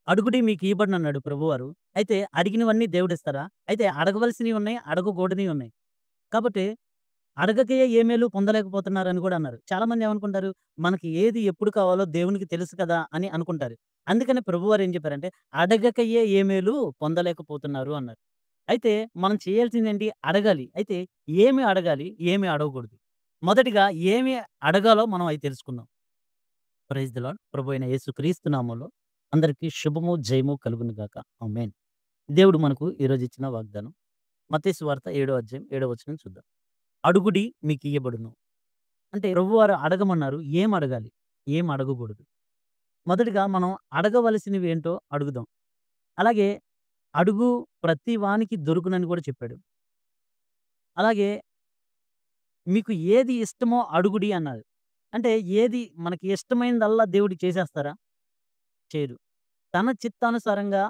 అడుగుడి మీకియ్యబడునన్నాడు ప్రభువారు. అయితే అడిగినవన్నీ దేవుడిస్తారా? అయితే అడగవలసినవి ఉన్నాయి, అడగకూడనివి ఉన్నాయి. కాబట్టి అడగకయే ఏ మేలు పొందలేకపోతున్నారని గూడా అన్నారు. చాలామంది ఏమనుకుంటారు, మనకి ఏది ఎప్పుడు కావాలో దేవునికి తెలుసు కదా! అని అనుకుంటారు. అందుకని ప్రభువారు ఏం చెప్పారంటే, అడగకయే ఏ మేలు పొందలేకపోతున్నారు అన్నారు. అయితే మనం చేయాల్సిందేంటి? అడగాలి. అయితే ఏమి అడగాలి? ఏమి అడగకూడదు? మొదటిగా ఏమి అడగాలో మనం అయి తెలుసుకుందాం. Praise the Lord. ప్రభువైన యేసుక్రీస్తు నామంలో అందరికీ శుభము, జయము కలుగును గాక. ఆమేన్. దేవుడు మనకు ఈరోజు ఇచ్చిన వాగ్దానం. మత్తయి సువార్త 7వ అధ్యాయం 7వ వచనం చూద్దాం. అడుగుడి మీకియ్యబడును. అంటే ప్రభువారు అడగమన్నారు. ఏం అడగాలి? ఏం అడగకూడదు? మొదటిగా మనం అడగవలసినవేంటో అడుగుదాం. అలాగే అడుగు ప్రతి వానికి దొరుకునని కూడా చెప్పాడు. అలాగే మీకు ఏది ఇష్టమో అడుగుడి అన్నాడు. అంటే ఏది మనకి ఇష్టమైనదల్లా దేవుడు చేసేస్తారా? చేయరు. తన చిత్తానుసారంగా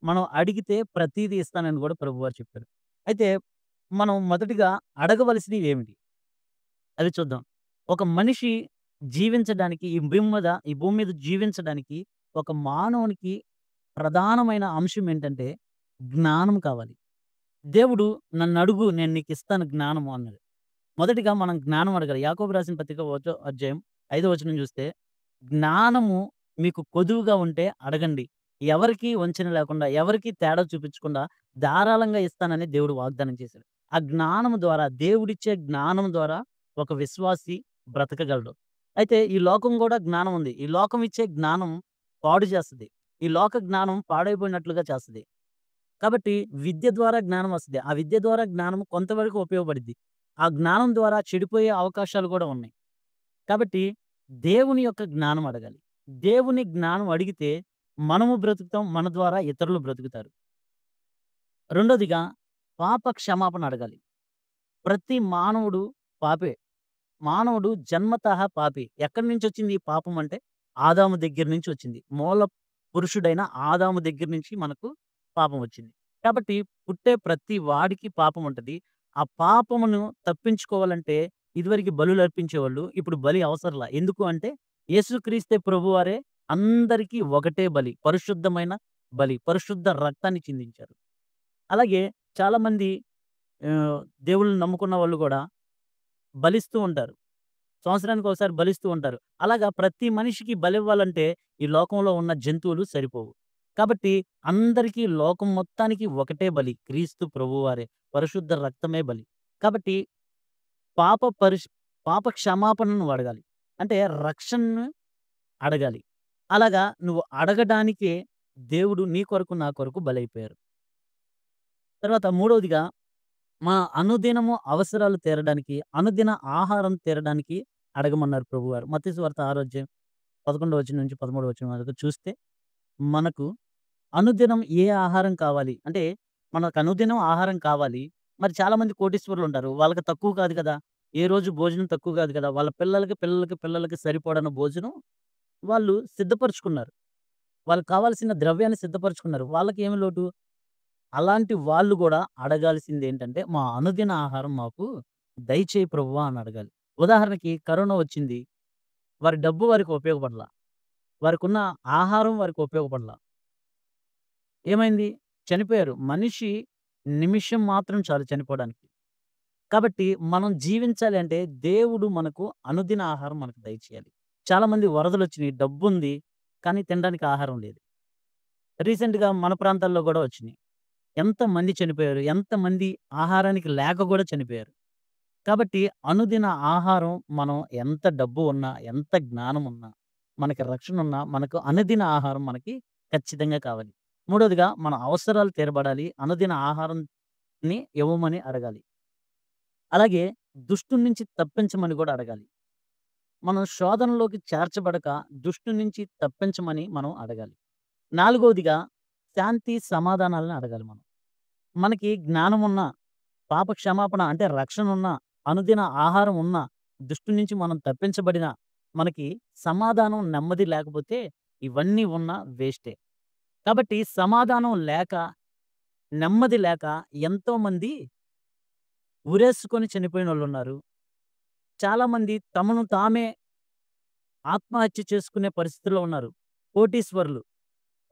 మనం అడిగితే ప్రతీదీ ఇస్తానని కూడా ప్రభువారు చెప్పారు. అయితే మనం మొదటిగా అడగవలసినవేమిటి? అవి చూద్దాం. ఒక మనిషి జీవించడానికి ఈ భూమి మీద జీవించడానికి ఒక మానవునికి ప్రధానమైన అంశం ఏంటంటే జ్ఞానం కావాలి. దేవుడు నన్నడుగు నేను నీకిస్తాను జ్ఞానము అన్నాడు. మొదటిగా మనం జ్ఞానం అడగాలి. యాకోబు రాసిన పత్రిక 1వ అధ్యాయం 5వ వచనం చూస్తే, జ్ఞానము మీకు కొదువుగా ఉంటే అడగండి. ఎవరికీ వంచన లేకుండా, ఎవరికీ తేడా చూపించకుండా ధారాళంగా ఇస్తానని దేవుడు వాగ్దానం చేశాడు. ఆ జ్ఞానము ద్వారా దేవుడిచ్చే జ్ఞానం ద్వారా ఒక విశ్వాసి బ్రతకగలడు. అయితే ఈ లోకం గూడా జ్ఞానం ఉంది. ఈ లోకం ఇచ్చే జ్ఞానం పాడు చేస్తది. ఈ లోక జ్ఞానం పాడైపోయినట్లుగా చేస్తది. కాబట్టి విద్య ద్వారా జ్ఞానం వస్తది. ఆ విద్య ద్వారా జ్ఞానం కొంతవరకు ఉపయోగపడిద్ది. ఆ జ్ఞానం ద్వారా చెడిపోయే అవకాశాలు గూడా ఉన్నాయి. కాబట్టి దేవుని యొక్క జ్ఞానం అడగాలి. దేవుని జ్ఞానం అడిగితే మనము బ్రతుకుతాం. మన ద్వారా ఇతరులు బ్రతుకుతారు. రెండోదిగా పాప క్షమాపణ అడగాలి. ప్రతి మానవుడు పాపే. మానవుడు జన్మతః పాపి. ఎక్కడి నుంచొచ్చింది ఈ పాపం అంటే ఆదాము దగ్గర నుంచి వచ్చింది. మూల పురుషుడైన ఆదాము దగ్గర నుంచి మనకు పాపం వచ్చింది. కాబట్టి పుట్టే ప్రతి వాడికి పాపం ఉంటది. ఆ పాపమును తప్పించుకోవాలంటే ఇదివరకు బలులర్పించేవాళ్ళు. ఇప్పుడు బలి అవసరంలా. ఎందుకు అంటే యేసుక్రీస్తే ప్రభువారే అందరికీ ఒకటే బలి. పరిశుద్ధమైన బలి. పరిశుద్ధ రక్తాన్ని చిందించారు. అలాగే చాలామంది దేవుళ్ళని నమ్ముకున్న వాళ్ళు గూడా బలిస్తూ ఉంటారు. సంవత్సరానికి ఒకసారి బలిస్తూ ఉంటారు. అలాగా ప్రతి మనిషికి బలివ్వాలంటే ఈ లోకంలో ఉన్న జంతువులు సరిపోవు. కాబట్టి అందరికీ లోకం మొత్తానికి ఒకటే బలి. క్రీస్తు ప్రభువారే. పరిశుద్ధ రక్తమే బలి. కాబట్టి పాప పరిష్ పాప క్షమాపణను అడగాలి. అంటే రక్షణను అడగాలి. అలాగా నువ్వు అడగడానికే దేవుడు నీ కొరకు, నా కొరకు బలైపోయారు. తర్వాత మూడవదిగా మన అనుదినము అవసరాలు తీరడానికి, అనుదిన ఆహారం తీరడానికి అడగమన్నారు ప్రభువారు. మత్తయి సువార్త 6వ అధ్యాయం 11వ వచనం నుంచి 13వ వచనం వరకు చూస్తే, మనకు అనుదినం ఏ ఆహారం కావాలి? అంటే మనకు అనుదినం ఆహారం కావాలి. మరి చాలామంది కోటీశ్వరులుంటారు. వాళ్ళకి తక్కువ కాదు కదా! ఏ రోజు భోజనం తక్కువ కాదు కదా! వాళ్ళ పిల్లలకి సరిపడన భోజనం వాళ్ళు సిద్ధపరుచుకున్నారు. వాళ్ళకి కావాల్సిన ద్రవ్యాన్ని సిద్ధపరుచుకున్నారు. వాళ్ళకేమి లోటు? అలాంటి వాళ్ళు గూడా అడగాల్సిందేంటంటే, మా అనుదిన ఆహారం మాకు దయచేయి ప్రభువా అని అడగాలి. ఉదాహరణకి కరోనా వచ్చింది. వారి డబ్బు వారికి ఉపయోగపడలా. వారికున్న ఆహారం వారికి ఉపయోగపడలా. ఏమైంది? చనిపోయారు. మనిషి నిమిషం మాత్రం చాలు చనిపోవడానికి. కాబట్టి మనం జీవించాలి అంటే దేవుడు మనకు అనుదిన ఆహారం మనకు దయచేయాలి. చాలామంది వరదలొచ్చినియి. డబ్బుంది. కానీ తినడానికి ఆహారం లేదు. రీసెంట్‌గా మన ప్రాంతాల్లో గూడా వచ్చినియి. ఎంతమంది చనిపోయారు? ఎంతమంది ఆహారానికి లేక గూడా చనిపోయారు. కాబట్టి అనుదిన ఆహారం మనం ఎంత డబ్బు ఉన్నా, ఎంత జ్ఞానం ఉన్నా, మనకి రక్షణ ఉన్నా, మనకు అనుదిన ఆహారం మనకి ఖచ్చితంగా కావాలి. మూడోదిగా మన అవసరాలు తీరబడాలి. అనుదిన ఆహారంని ఇవ్వమని అడగాలి. అలాగే దుష్టుని నుంచి తప్పించమని గూడా అడగాలి. మనం శోధనలోకి చేర్చబడక దుష్టుని నుంచి తప్పించమని మనం అడగాలి. నాలుగవదిగా శాంతి సమాధానాలను అడగాలి మనం. మనకి జ్ఞానం ఉన్నా, పాప క్షమాపణ అంటే రక్షణ ఉన్నా, అనుదిన ఆహారం ఉన్నా, దుష్టు నుంచి మనం తప్పించబడినా, మనకి సమాధానం, నెమ్మది లేకపోతే ఇవన్నీ ఉన్నా వేస్టే. కాబట్టి సమాధానం లేక, నెమ్మది లేక ఎంతోమంది ఉరేసుకొని చనిపోయినోళ్ళున్నారు. చాలామంది తమను తామే ఆత్మహత్య చేసుకునే పరిస్థితిలో ఉన్నారు. కోటీశ్వరులు.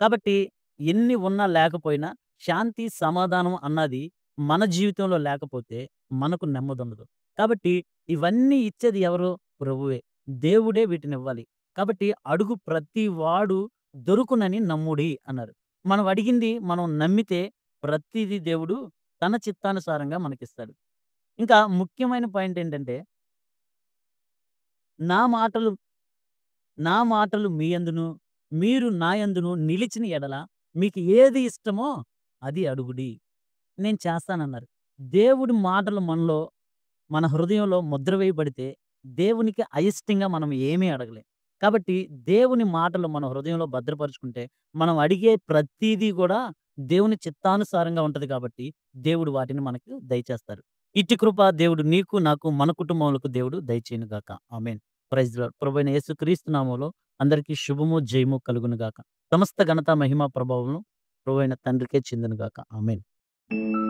కాబట్టి ఎన్ని ఉన్నా లేకపోయినా శాంతి, సమాధానం అన్నది మన జీవితంలో లేకపోతే మనకు నెమ్మదుండదు. కాబట్టి ఇవన్నీ ఇచ్చేది ఎవరు? ప్రభువే. దేవుడే వీటినివ్వాలి. కాబట్టి అడుగు ప్రతి వాడు దొరుకునని నమ్ముడి అన్నారు. మనం అడిగింది మనం నమ్మితే ప్రతీదీ దేవుడు తన చిత్తానుసారంగా మనకిస్తాడు. ఇంకా ముఖ్యమైన పాయింట్ ఏంటంటే, నా మాటలు నా మాటలు మీ యందును, మీరు నా యందును నిలిచిన ఎడల మీకు ఏది ఇష్టమో అది అడుగుడి. నేను చేస్తానన్నారు. దేవుడి మాటలు మనలో, మన హృదయంలో ముద్ర వేయబడితే, దేవునికి అయిష్టంగా మనం ఏమీ అడగలేం. కాబట్టి దేవుని మాటలు మన హృదయంలో భద్రపరుచుకుంటే, మనం అడిగే ప్రతీదీ గూడా దేవుని చిత్తానుసారంగా ఉంటది కాబట్టి, దేవుడు వాటిని మనకు దయచేస్తారు. ఇట్టి కృప దేవుడు నీకు, నాకు, మన కుటుంబములకు దేవుడు దయచేయును గాక. ఆమేన్. Praise the Lord. ప్రభువైన యేసుక్రీస్తు నామములో అందరికీ శుభము, జయము కలుగును గాక. సమస్త ఘనత, మహిమ, ప్రభావములు ప్రభువైన తండ్రికే చెందును గాక. ఆమేన్.